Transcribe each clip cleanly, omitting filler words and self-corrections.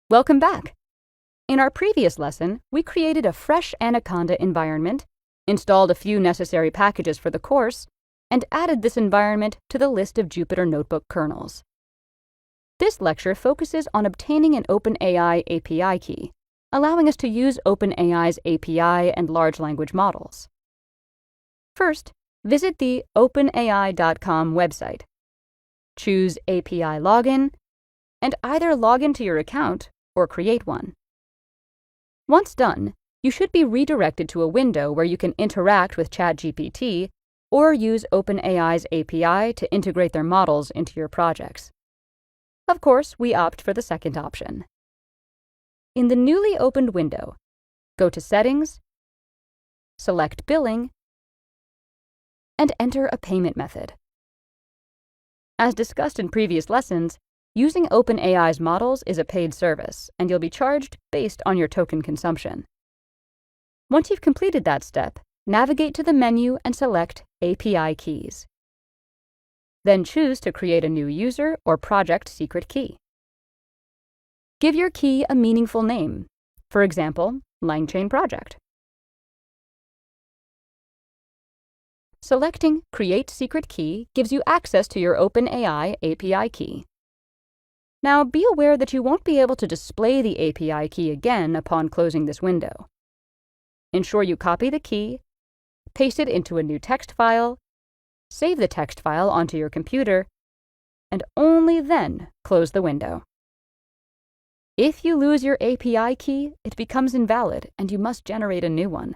Welcome back. In our previous lesson, we created a fresh Anaconda environment, installed a few necessary packages for the course, and added this environment to the list of Jupyter Notebook kernels. This lecture focuses on obtaining an OpenAI API key, allowing us to use OpenAI's API and large language models. First, visit the openai.com website. Choose API Login, and either log into your account or create one. Once done, you should be redirected to a window where you can interact with ChatGPT or use OpenAI's API to integrate their models into your projects. Of course, we opt for the second option. In the newly opened window, go to Settings, select Billing, and enter a payment method. As discussed in previous lessons, using OpenAI's models is a paid service, and you'll be charged based on your token consumption. Once you've completed that step, navigate to the menu and select API Keys. Then choose to create a new user or project secret key. Give your key a meaningful name, for example, LangChain Project. Selecting Create Secret Key gives you access to your OpenAI API key. Now, be aware that you won't be able to display the API key again upon closing this window. Ensure you copy the key, paste it into a new text file, save the text file onto your computer, and only then close the window. If you lose your API key, it becomes invalid and you must generate a new one.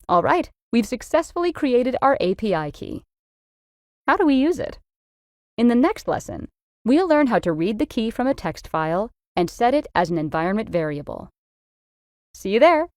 All right, we've successfully created our API key. How do we use it? In the next lesson, we'll learn how to read the key from a text file and set it as an environment variable. See you there!